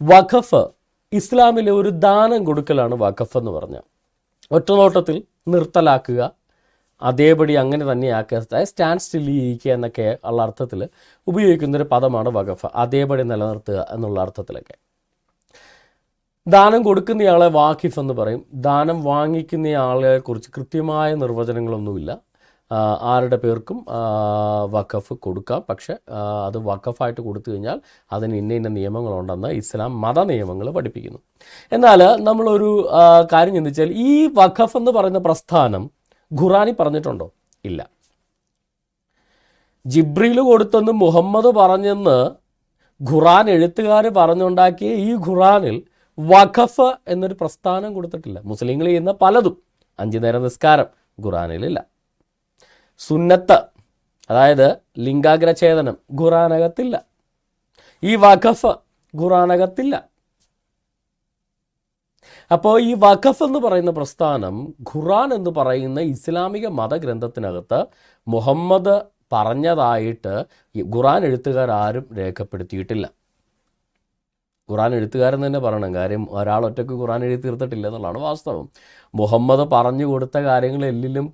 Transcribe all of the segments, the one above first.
വഖഫ് ഇസ്ലാമിലെ ഒരു ദാനം കൊടുക്കലാണ് വഖഫ് എന്ന് പറഞ്ഞാൽ. ഒറ്റനോട്ടത്തിൽ നിർത്തലാക്കുക, അതേപടി അങ്ങനെ തന്നെ ആക്കുക, അതായത് സ്റ്റാൻഡ് സ്റ്റിൽ ചെയ്യിക്കുക എന്നൊക്കെ ഉള്ള അർത്ഥത്തിൽ ഉപയോഗിക്കുന്നൊരു പദമാണ് വഖഫ്. അതേപടി നിലനിർത്തുക എന്നുള്ള അർത്ഥത്തിലൊക്കെ. ദാനം കൊടുക്കുന്നയാളെ വാഖിഫ് എന്ന് പറയും. ദാനം വാങ്ങിക്കുന്നയാളെ കുറിച്ച് കൃത്യമായ നിർവചനങ്ങളൊന്നുമില്ല. ആരുടെ പേർക്കും വഖഫ് കൊടുക്കാം. പക്ഷെ അത് വഖഫായിട്ട് കൊടുത്തു കഴിഞ്ഞാൽ അതിന് ഇന്ന നിയമങ്ങളുണ്ടെന്ന് ഇസ്ലാം മത നിയമങ്ങൾ പഠിപ്പിക്കുന്നു. എന്നാൽ നമ്മളൊരു കാര്യം ചിന്തിച്ചാൽ ഈ വഖഫ് എന്ന് പറയുന്ന പ്രസ്ഥാനം ഖുറാനിൽ പറഞ്ഞിട്ടുണ്ടോ? ഇല്ല. ജിബ്രീൽ കൊടുത്തെന്ന് മുഹമ്മദ് പറഞ്ഞെന്ന് ഖുറാൻ എഴുത്തുകാർ പറഞ്ഞുണ്ടാക്കിയ ഈ ഖുറാനിൽ വഖഫ് എന്നൊരു പ്രസ്ഥാനം കൊടുത്തിട്ടില്ല. മുസ്ലിങ്ങൾ ചെയ്യുന്ന പലതും, 5 നേരം നിസ്കാരം ഖുറാനിലില്ല. സുന്നത്ത്, അതായത് ലിംഗാഗ്രഛേദനം ഖുറാനകത്തില്ല. ഈ വഖഫ് ഖുറാനകത്തില്ല. അപ്പോൾ ഈ വഖഫ് എന്ന് പറയുന്ന പ്രസ്ഥാനം ഖുറാൻ എന്ന് പറയുന്ന ഇസ്ലാമിക മതഗ്രന്ഥത്തിനകത്ത് മുഹമ്മദ് പറഞ്ഞതായിട്ട് ഖുറാൻ എഴുത്തുകാരും രേഖപ്പെടുത്തിയിട്ടില്ല. ഖുറാൻ എഴുത്തുകാരൻ തന്നെ പറയണം. കാര്യം ഒരാളൊറ്റയ്ക്ക് ഖുറാൻ എഴുതി തീർത്തിട്ടില്ല എന്നുള്ളതാണ് വാസ്തവം. മുഹമ്മദ് പറഞ്ഞു കൊടുത്ത കാര്യങ്ങൾ എല്ലിലും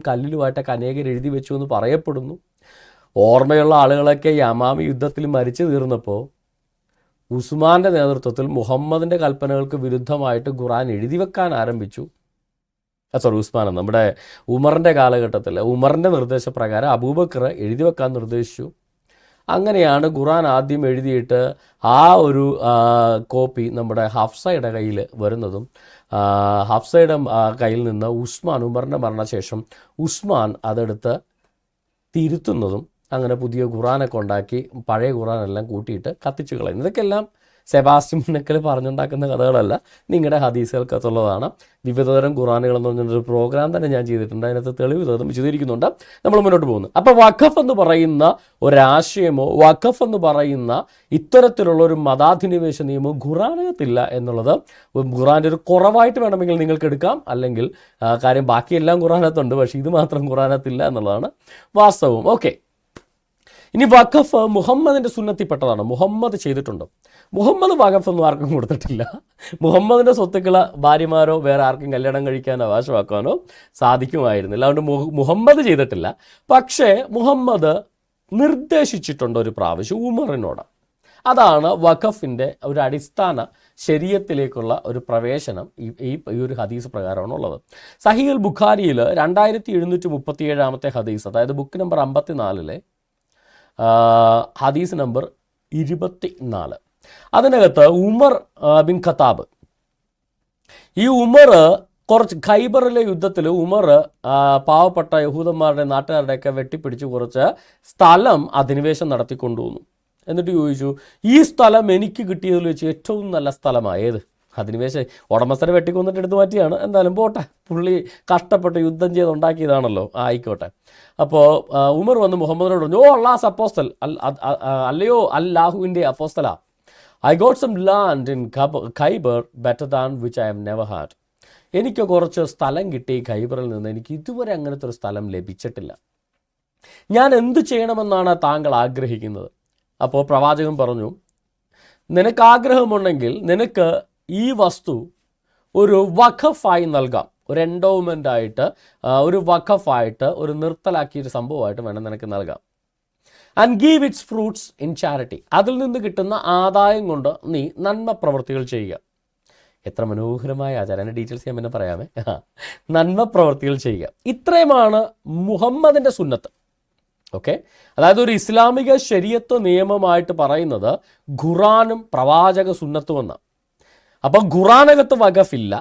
കല്ലിലുമായിട്ടൊക്കെ അനേകർ എഴുതി വെച്ചു എന്ന് പറയപ്പെടുന്നു. ഓർമ്മയുള്ള ആളുകളൊക്കെ യമാമി യുദ്ധത്തിൽ മരിച്ചു തീർന്നപ്പോൾ ഉസ്മാൻ്റെ നേതൃത്വത്തിൽ മുഹമ്മദിൻ്റെ കൽപ്പനകൾക്ക് വിരുദ്ധമായിട്ട് ഖുറാൻ എഴുതി വെക്കാൻ ആരംഭിച്ചു. ഉസ്മാൻ നമ്മുടെ ഉമറിൻ്റെ കാലഘട്ടത്തിൽ ഉമറിൻ്റെ നിർദ്ദേശപ്രകാരം അബൂബക്കർ എഴുതി വെക്കാൻ നിർദ്ദേശിച്ചു. അങ്ങനെയാണ് ഖുറാൻ ആദ്യം എഴുതിയിട്ട് ആ ഒരു കോപ്പി നമ്മുടെ ഹഫ്സയുടെ കയ്യിൽ വരുന്നതും ഹഫ്സയുടെ കയ്യിൽ നിന്ന് ഉമറിൻ്റെ മരണശേഷം ഉസ്മാൻ അതെടുത്ത് തിരുത്തുന്നതും അങ്ങനെ പുതിയ ഖുറാനൊക്കെ ഉണ്ടാക്കി പഴയ ഖുറാനെല്ലാം കൂട്ടിയിട്ട് കത്തിച്ചു കളയുന്നു. ഇതൊക്കെല്ലാം സെബാസ്റ്റ്യൻ മുന്നക്കൽ പറഞ്ഞുണ്ടാക്കുന്ന കഥകളല്ല, നിങ്ങളുടെ ഹദീസുകൾക്കകത്തുള്ളതാണ്. വിവിധതരം ഖുറാനുകൾ എന്ന് പറഞ്ഞൊരു പ്രോഗ്രാം തന്നെ ഞാൻ ചെയ്തിട്ടുണ്ട്. അതിനകത്ത് തെളിവ് തതും വിശദീകരിക്കുന്നുണ്ട്. നമ്മൾ മുന്നോട്ട് പോകുന്നു. അപ്പോൾ വഖഫ് എന്ന് പറയുന്ന ഒരാശയമോ വഖഫ് എന്ന് പറയുന്ന ഇത്തരത്തിലുള്ള ഒരു മതാധിനിവേശ നിയമമോ ഖുറാനകത്തില്ല എന്നുള്ളത് ഖുറാൻ്റെ ഒരു കുറവായിട്ട് വേണമെങ്കിൽ നിങ്ങൾക്ക് എടുക്കാം. അല്ലെങ്കിൽ കാര്യം ബാക്കിയെല്ലാം ഖുറാനകത്തുണ്ട്, പക്ഷേ ഇത് മാത്രം ഖുറാനകത്തില്ല എന്നുള്ളതാണ് വാസ്തവം. ഓക്കെ, ഇനി വഖഫ് മുഹമ്മദിൻ്റെ സുന്നത്തിൽപ്പെട്ടതാണ്. മുഹമ്മദ് ചെയ്തിട്ടുണ്ട്. മുഹമ്മദ് വഖഫ് ഒന്നും ആർക്കും കൊടുത്തിട്ടില്ല. മുഹമ്മദിൻ്റെ സ്വത്തുക്കൾ ഭാര്യമാരോ വേറെ ആർക്കും കല്യാണം കഴിക്കാനോ അവകാശമാക്കാനോ സാധിക്കുമായിരുന്നില്ല. അതുകൊണ്ട് മുഹമ്മദ് ചെയ്തിട്ടില്ല. പക്ഷേ മുഹമ്മദ് നിർദ്ദേശിച്ചിട്ടുണ്ട് ഒരു പ്രാവശ്യം ഉമറിനോട്. അതാണ് വഖഫിൻ്റെ ഒരു അടിസ്ഥാന ശരീഅത്തിലേക്കുള്ള ഒരു പ്രവേശനം ഈ ഒരു ഹദീസ് പ്രകാരമാണ് ഉള്ളത്. സഹീഹുൽ ബുഖാരിയിൽ 2737 ഹദീസ്, അതായത് ബുക്ക് നമ്പർ 54 ഹദീസ് നമ്പർ 24. അതിനകത്ത് ഉമർ ബിൻ ഖത്താബ്, ഈ ഉമർ കുറച്ച് ഖൈബറിലെ യുദ്ധത്തിൽ ഉമർ പാവപ്പെട്ട യഹൂദന്മാരുടെ നാട്ടുകാരുടെയൊക്കെ വെട്ടിപ്പിടിച്ച് കുറച്ച് സ്ഥലം അധിനിവേശം നടത്തിക്കൊണ്ടുവന്നു. എന്നിട്ട് ചോദിച്ചു, ഈ സ്ഥലം എനിക്ക് കിട്ടിയതിൽ വെച്ച് ഏറ്റവും നല്ല സ്ഥലമാണ് ഏത്? അധിനിവേശം ഉടമസ്ഥരെ വെട്ടിക്കൊന്നിട്ട് എടുത്ത് മാറ്റിയാണ്. എന്തായാലും പോട്ടെ, പുള്ളി കഷ്ടപ്പെട്ട് യുദ്ധം ചെയ്ത് ഉണ്ടാക്കിയതാണല്ലോ, ആയിക്കോട്ടെ. അപ്പോൾ ഉമർ വന്ന് മുഹമ്മദിനോട് പറഞ്ഞു, ഓ അള്ളാഹ് അപ്പോസ്തൽ, അല്ലയോ അല്ലാഹുവിൻ്റെ അപ്പോസ്തല, I got some land in Khaybar better than which I have never had. എനിക്ക് കുറച്ച് സ്ഥലം കിട്ടി ഖൈബറിൽ നിന്ന്, എനിക്ക് ഇതുവരെ അങ്ങനത്തെ ഒരു സ്ഥലം ലഭിച്ചിട്ടില്ല. ഞാൻ എന്ത് ചെയ്യണമെന്നാണ് താങ്കൾ ആഗ്രഹിക്കുന്നത്? അപ്പോൾ പ്രവാചകൻ പറഞ്ഞു, നിനക്ക് ആഗ്രഹമുണ്ടെങ്കിൽ നിനക്ക് ഈ വസ്തു ഒരു വഖഫായി നൽകാം. ഒരു എൻഡോവ്മെൻ്റായിട്ട്, ഒരു വഖഫായിട്ട്, ഒരു നിർത്തലാക്കിയൊരു സംഭവമായിട്ട് വേണം നിനക്ക് നൽകാം. And give it's fruits in charity. അതിൽ നിന്ന് കിട്ടുന്ന ആദായം കൊണ്ട് നീ നന്മ പ്രവർത്തികൾ ചെയ്യുക. എത്ര മനോഹരമായ ആചാരം. എൻ്റെ ഡീറ്റെയിൽസ് ഞാൻ പിന്നെ പറയാമേ. നന്മ പ്രവർത്തികൾ ചെയ്യുക, ഇത്രയുമാണ് മുഹമ്മദിൻ്റെ സുന്നത്ത്. ഓക്കെ, അതായത് ഒരു ഇസ്ലാമിക ശരീഅത്ത് നിയമമായിട്ട് പറയുന്നത് ഖുറാനും പ്രവാചക സുന്നത്തുമെന്നാണ്. അപ്പം ഖുറാനകത്ത് വഖഫില്ല.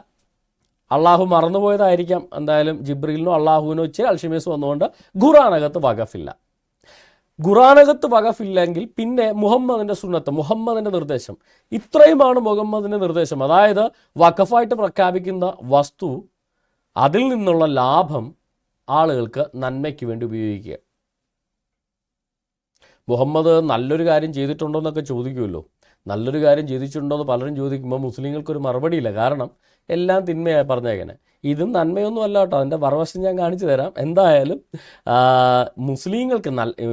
അള്ളാഹു മറന്നുപോയതായിരിക്കാം, എന്തായാലും ജിബ്രീലിനോ അള്ളാഹുവിനോ ഇച്ചിരി അൽഷിമേസ് വന്നുകൊണ്ട് ഖുറാനകത്ത് വഖഫില്ല. ഖുറാനകത്ത് വഖഫില്ലെങ്കിൽ പിന്നെ മുഹമ്മദിൻ്റെ സുന്നത്ത്, മുഹമ്മദിൻ്റെ നിർദ്ദേശം, ഇത്രയുമാണ് മുഹമ്മദിൻ്റെ നിർദ്ദേശം. അതായത് വഖഫായിട്ട് പ്രഖ്യാപിക്കുന്ന വസ്തു, അതിൽ നിന്നുള്ള ലാഭം ആളുകൾക്ക് നന്മയ്ക്ക് വേണ്ടി ഉപയോഗിക്കുക. മുഹമ്മദ് നല്ലൊരു കാര്യം ചെയ്തിട്ടുണ്ടോ എന്നൊക്കെ ചോദിക്കുമല്ലോ. നല്ലൊരു കാര്യം ചെയ്തിട്ടുണ്ടോ എന്ന് പലരും ചോദിക്കുമ്പോൾ മുസ്ലിങ്ങൾക്കൊരു മറുപടിയില്ല. കാരണം എല്ലാം തിന്മയായി പറഞ്ഞേക്കണേ. ഇതും നന്മയൊന്നും അല്ല കേട്ടോ. അതിൻ്റെ മറുവശം ഞാൻ കാണിച്ചു തരാം. എന്തായാലും മുസ്ലിങ്ങൾക്ക്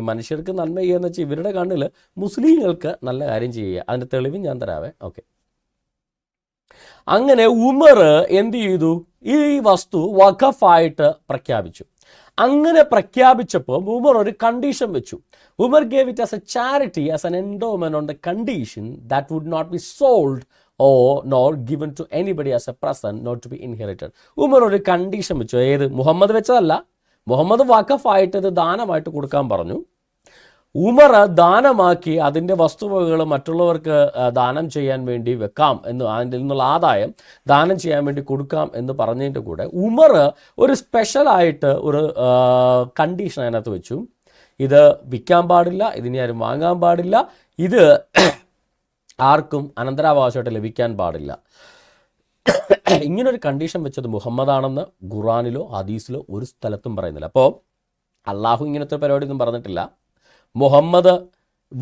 മനുഷ്യർക്ക് നന്മ ചെയ്യുക എന്ന് വെച്ചാൽ ഇവരുടെ കണ്ണിൽ മുസ്ലിങ്ങൾക്ക് നല്ല കാര്യം ചെയ്യുക. അതിൻ്റെ തെളിവും ഞാൻ തരാവേ. ഓക്കെ, അങ്ങനെ ഉമർ എന്ത് ചെയ്തു? ഈ വസ്തു വഖഫായിട്ട് പ്രഖ്യാപിച്ചു. അങ്ങനെ പ്രഖ്യാപിച്ചപ്പോൾ ഉമർ ഒരു കണ്ടീഷൻ വെച്ചു. Umar gave it as a charity, as an endowment on the condition that would not be sold or nor given to anybody as a present, not to be inherited. Umar ഒരു കണ്ടീഷൻ വെച്ചു. ഏത്? മുഹമ്മദ് വെച്ചതല്ല. മുഹമ്മദ് വഖഫായിട്ട് ഇത് ദാനമായിട്ട് കൊടുക്കാൻ പറഞ്ഞു. ഉമർ ദാനമാക്കി അതിൻ്റെ വസ്തുവകകൾ മറ്റുള്ളവർക്ക് ദാനം ചെയ്യാൻ വേണ്ടി വെക്കാം എന്ന്, അതിൻ്റെ നിന്നുള്ള ആദായം ദാനം ചെയ്യാൻ വേണ്ടി കൊടുക്കാം എന്ന് പറഞ്ഞതിൻ്റെ കൂടെ ഉമർ ഒരു സ്പെഷ്യലായിട്ട് ഒരു കണ്ടീഷൻ അതിനകത്ത് വെച്ചു. ഇത് വിൽക്കാൻ പാടില്ല, ഇതിനെ ആരും വാങ്ങാൻ പാടില്ല, ഇത് ആർക്കും അനന്തരാവകാശമായിട്ട് ലഭിക്കാൻ പാടില്ല. ഇങ്ങനൊരു കണ്ടീഷൻ വെച്ചത് മുഹമ്മദാണെന്ന് ഖുറാനിലോ ഹദീസിലോ ഒരു സ്ഥലത്തും പറയുന്നില്ല. അപ്പോൾ അള്ളാഹു ഇങ്ങനത്തെ പരിപാടിയൊന്നും പറഞ്ഞിട്ടില്ല. മുഹമ്മദ്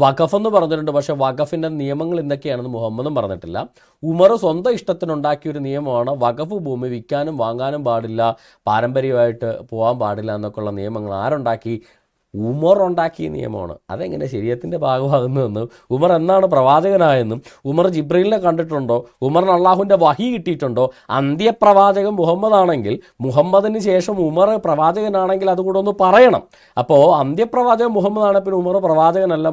വഖഫ് എന്ന് പറഞ്ഞിട്ടുണ്ട്, പക്ഷേ വഖഫിൻ്റെ നിയമങ്ങൾ എന്തൊക്കെയാണെന്ന് മുഹമ്മദും പറഞ്ഞിട്ടില്ല. ഉമർ സ്വന്തം ഇഷ്ടത്തിനുണ്ടാക്കിയൊരു നിയമമാണ് വഖഫ് ഭൂമി വിൽക്കാനും വാങ്ങാനും പാടില്ല, പാരമ്പര്യമായിട്ട് പോകാൻ പാടില്ല എന്നൊക്കെയുള്ള നിയമങ്ങൾ ആരുണ്ടാക്കി? ഉമർ ഉണ്ടാക്കിയ നിയമമാണ്. അതെങ്ങനെ ശരീഅത്തിൻ്റെ ഭാഗമാകുന്നതെന്നും ഉമർ എന്നാണ് പ്രവാചകനായെന്നും ഉമർ ജിബ്രീലിനെ കണ്ടിട്ടുണ്ടോ, ഉമറിന് അള്ളാഹുവിൻ്റെ വഹി കിട്ടിയിട്ടുണ്ടോ? അന്ത്യപ്രവാചകൻ മുഹമ്മദ് ആണെങ്കിൽ മുഹമ്മദിന് ശേഷം ഉമർ പ്രവാചകനാണെങ്കിൽ അതുകൂടെ ഒന്ന് പറയണം. അപ്പോൾ അന്ത്യപ്രവാചകൻ മുഹമ്മദ് ആണ്, പിന്നെ ഉമർ പ്രവാചകനല്ല,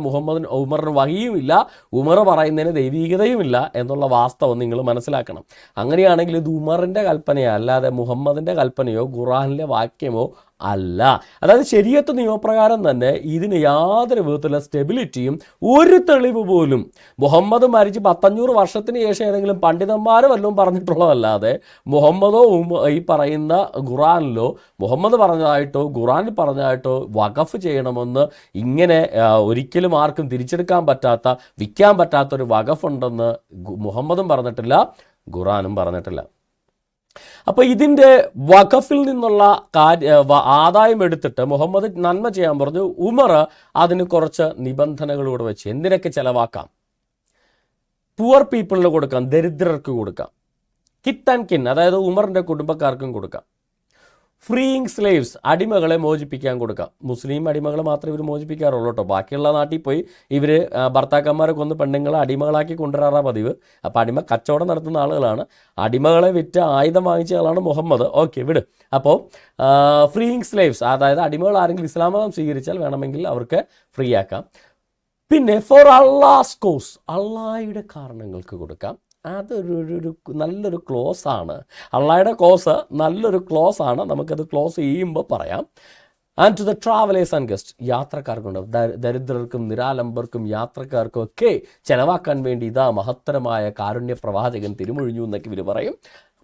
ഉമറിന് വഹിയും ഇല്ല, ഉമർ പറയുന്നതിന് ദൈവീകതയും ഇല്ല എന്നുള്ള വാസ്തവം നിങ്ങൾ മനസ്സിലാക്കണം. അങ്ങനെയാണെങ്കിൽ ഇത് ഉമറിൻ്റെ കൽപ്പനയോ അല്ലാതെ മുഹമ്മദിൻ്റെ കൽപ്പനയോ ഖുറാനിലെ വാക്യമോ അല്ല. അതായത് ശരീഅത്ത് നിയമപ്രകാരം തന്നെ ഇതിന് യാതൊരു വിധത്തിലുള്ള സ്റ്റെബിലിറ്റിയും ഒരു തെളിവ് പോലും മുഹമ്മദ് മരിച്ച് 500 വർഷത്തിന് ശേഷം ഏതെങ്കിലും പണ്ഡിതന്മാർ വല്ലതും പറഞ്ഞിട്ടുള്ളതല്ലാതെ മുഹമ്മദോ ഈ പറയുന്ന ഖുറാനിലോ മുഹമ്മദ് പറഞ്ഞതായിട്ടോ ഖുറാനിൽ പറഞ്ഞതായിട്ടോ വഖഫ് ചെയ്യണമെന്ന് ഇങ്ങനെ ഒരിക്കലും ആർക്കും തിരിച്ചെടുക്കാൻ പറ്റാത്ത, വിൽക്കാൻ പറ്റാത്തൊരു വഖഫ് ഉണ്ടെന്ന് മുഹമ്മദും പറഞ്ഞിട്ടില്ല, ഖുറാനും പറഞ്ഞിട്ടില്ല. അപ്പോൾ ഇതിൻ്റെ വഖഫിൽ നിന്നുള്ള ആദായം എടുത്തിട്ട് മുഹമ്മദ് നന്മ ചെയ്യാൻ പറഞ്ഞു. ഉമർ അതിന് കുറച്ച് നിബന്ധനകളൂടെ വെച്ച്. എന്തിനൊക്കെ ചിലവാക്കാം? പുവർ പീപ്പിളിന് കൊടുക്കാം, ദരിദ്രർക്ക് കൊടുക്കാം, കിത്ത് ആൻഡ് കിൻ അതായത് ഉമറിൻ്റെ കുടുംബക്കാർക്കും കൊടുക്കാം, ഫ്രീയിങ് സ്ലേവ്സ് അടിമകളെ മോചിപ്പിക്കാൻ കൊടുക്കാം. മുസ്ലിം അടിമകളെ മാത്രമേ ഇവർ മോചിപ്പിക്കാറുള്ളൂ കേട്ടോ. ബാക്കിയുള്ള നാട്ടിൽ പോയി ഇവർ ഭർത്താക്കന്മാരെ കൊന്ന് പെണ്ണുങ്ങളെ അടിമകളാക്കി കൊണ്ടുവരാറാണ് പതിവ്. അപ്പോൾ അടിമ കച്ചവടം നടത്തുന്ന ആളുകളാണ്. അടിമകളെ വിറ്റ് ആയുധം വാങ്ങിച്ച ആളാണ് മുഹമ്മദ്. ഓക്കെ, വിട്. അപ്പോൾ ഫ്രീയിങ് സ്ലേവ്സ് അതായത് അടിമകൾ ആരെങ്കിലും ഇസ്ലാം മതം സ്വീകരിച്ചാൽ വേണമെങ്കിൽ അവർക്ക് ഫ്രീ ആക്കാം. പിന്നെ ഫോർ അള്ളാഹ്സ് കോസ് അള്ളാഹയുടെ കാരണങ്ങൾക്ക് കൊടുക്കാം. അതൊരു നല്ലൊരു ക്ലോസ് ആണ്. അള്ളാഹയുടെ കോസ് നല്ലൊരു ക്ലോസ് ആണ്. നമുക്കത് ക്ലോസ് ചെയ്യുമ്പോൾ പറയാം. And to the travellers and guest യാത്രക്കാർക്കുണ്ട്, ദരിദ്രർക്കും നിരാലംബർക്കും യാത്രക്കാർക്കും ഒക്കെ ചിലവാക്കാൻ വേണ്ടി ഇതാ മഹത്തരമായ കാരുണ്യ പ്രവാചകൻ തിരുമൊഴിഞ്ഞു എന്നൊക്കെ ഇവർ പറയും.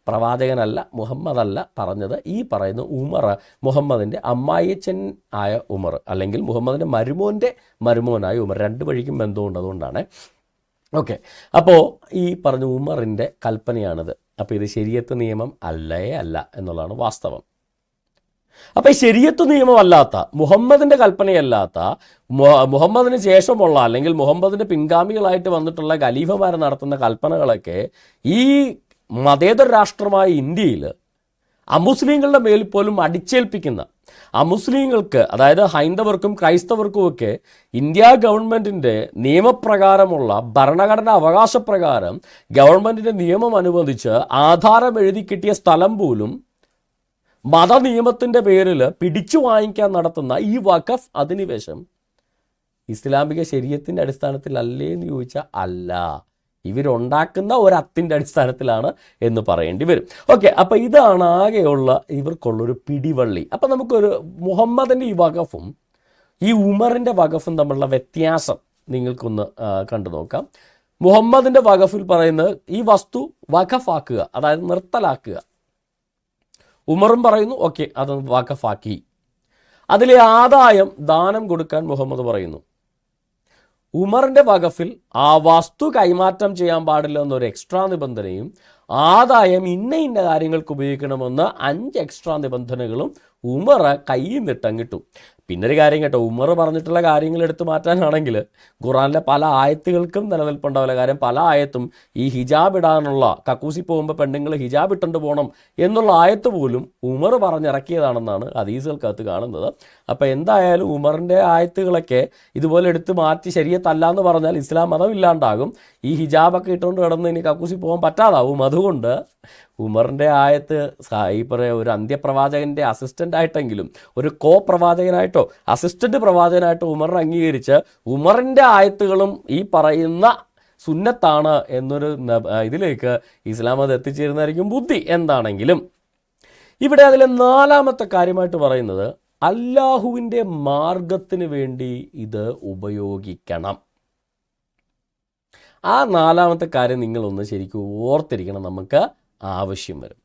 പ്രവാചകനല്ല, മുഹമ്മദല്ല പറഞ്ഞത്, ഈ പറയുന്ന ഉമർ, മുഹമ്മദിൻ്റെ അമ്മായിയച്ഛൻ ആയ ഉമർ അല്ലെങ്കിൽ മുഹമ്മദിൻ്റെ മരുമോൻ്റെ മരുമോനായ ഉമർ, രണ്ട് വഴിക്കും ബന്ധമുണ്ട്. അതുകൊണ്ടാണ്. ഓക്കെ, അപ്പോൾ ഈ പറഞ്ഞ ഉമറിൻ്റെ കൽപ്പനയാണിത്. അപ്പോൾ ഇത് ശരീഅത്ത് നിയമം അല്ല എന്നുള്ളതാണ് വാസ്തവം. അപ്പോൾ ഈ ശരീഅത്ത് നിയമമല്ലാത്ത, മുഹമ്മദിൻ്റെ കൽപ്പനയല്ലാത്ത, മുഹമ്മദിന് ശേഷമുള്ള അല്ലെങ്കിൽ മുഹമ്മദിൻ്റെ പിൻഗാമികളായിട്ട് വന്നിട്ടുള്ള ഖലീഫമാർ നടത്തുന്ന കൽപ്പനകളൊക്കെ ഈ മതേതര രാഷ്ട്രമായ ഇന്ത്യയിൽ അമുസ്ലിങ്ങളുടെ മേൽ പോലും അടിച്ചേൽപ്പിക്കുന്ന, അമുസ്ലിങ്ങൾക്ക് അതായത് ഹൈന്ദവർക്കും ക്രൈസ്തവർക്കുമൊക്കെ ഇന്ത്യ ഗവൺമെൻറ്റിൻ്റെ നിയമപ്രകാരമുള്ള ഭരണഘടനാ അവകാശപ്രകാരം ഗവൺമെൻറ്റിൻ്റെ നിയമം അനുവദിച്ച് ആധാരം എഴുതി കിട്ടിയ സ്ഥലം പോലും മതനിയമത്തിൻ്റെ പേരിൽ പിടിച്ചു വാങ്ങിക്കാൻ നടത്തുന്ന ഈ വഖഫ് അധിനിവേശം ഇസ്ലാമിക ശരീഅത്തിൻ്റെ അടിസ്ഥാനത്തിൽ അല്ലേ എന്ന് ചോദിച്ചാൽ അല്ല, ഇവരുണ്ടാക്കുന്ന ഒരത്തിൻ്റെ അടിസ്ഥാനത്തിലാണ് എന്ന് പറയേണ്ടി വരും. ഓക്കെ, അപ്പോൾ ഇതാണ് ആകെയുള്ള ഇവർക്കുള്ളൊരു പിടിവള്ളി. അപ്പം നമുക്കൊരു മുഹമ്മദിൻ്റെ ഈ വഖഫും ഈ ഉമറിൻ്റെ വഖഫും തമ്മിലുള്ള വ്യത്യാസം നിങ്ങൾക്കൊന്ന് കണ്ടു നോക്കാം. മുഹമ്മദിൻ്റെ വഖഫിൽ പറയുന്നത് ഈ വസ്തു വഖഫാക്കുക, അതായത് നിർത്തലാക്കുക. ഉമറും പറയുന്നു ഓക്കെ അത് വഖഫാക്കി. അതിലെ ആദായം ദാനം കൊടുക്കാൻ മുഹമ്മദ് പറയുന്നു. ഉമറിൻ്റെ വഖഫിൽ ആ വസ്തു കൈമാറ്റം ചെയ്യാൻ പാടില്ല എന്നൊരു എക്സ്ട്രാ നിബന്ധനയും ആദായം ഇന്ന കാര്യങ്ങൾക്ക് ഉപയോഗിക്കണമെന്ന് 5 എക്സ്ട്രാ നിബന്ധനകളും ഉമർ കയ്യിൽ നിട്ടങ്ങിട്ടു. പിന്നൊരു കാര്യം കേട്ടോ, ഉമർ പറഞ്ഞിട്ടുള്ള കാര്യങ്ങൾ എടുത്തു മാറ്റാനാണെങ്കിൽ ഖുറാനിലെ പല ആയത്തുകൾക്കും നിലനിൽപ്പുണ്ടാവില്ല. കാര്യം പല ആയത്തും ഈ ഹിജാബ് ഇടാനുള്ള, കക്കൂസി പോകുമ്പോൾ പെണ്ണുങ്ങൾ ഹിജാബ് ഇട്ടുകൊണ്ട് പോകണം എന്നുള്ള ആയത്ത് പോലും ഉമർ പറഞ്ഞിറക്കിയതാണെന്നാണ് ഹദീസുകൾക്കകത്ത് കാണുന്നത്. അപ്പോൾ എന്തായാലും ഉമറിൻ്റെ ആയത്തുകളൊക്കെ ഇതുപോലെ എടുത്ത് മാറ്റി ശരീഅത്തല്ല എന്ന് പറഞ്ഞാൽ ഇസ്ലാം മതം ഇല്ലാണ്ടാകും. ഈ ഹിജാബൊക്കെ ഇട്ടുകൊണ്ട് കിടന്ന് ഇനി കക്കൂസി പോകാൻ പറ്റാതാവും. അതുകൊണ്ട് ഉമറിൻ്റെ ആയത്ത് ഈ ഒരു അന്ത്യപ്രവാചകൻ്റെ അസിസ്റ്റൻ്റായിട്ടെങ്കിലും, ഒരു പ്രവാചകനായിട്ടോ അസിസ്റ്റൻ്റ് പ്രവാചകനായിട്ടോ ഉമറിനെ അംഗീകരിച്ച് ഉമറിൻ്റെ ആയത്തുകളും ഈ പറയുന്ന സുന്നത്താണ് എന്നൊരു ഇതിലേക്ക് ഇസ്ലാം അത് എത്തിച്ചേരുന്നതായിരിക്കും ബുദ്ധി. എന്താണെങ്കിലും ഇവിടെ അതിലെ 4ാമത്തെ കാര്യമായിട്ട് പറയുന്നത് അല്ലാഹുവിൻ്റെ മാർഗത്തിന് വേണ്ടി ഇത് ഉപയോഗിക്കണം. ആ 4ാമത്തെ കാര്യം നിങ്ങളൊന്ന് ശരിക്കും ഓർത്തിരിക്കണം, നമുക്ക് ആവശ്യം വരും.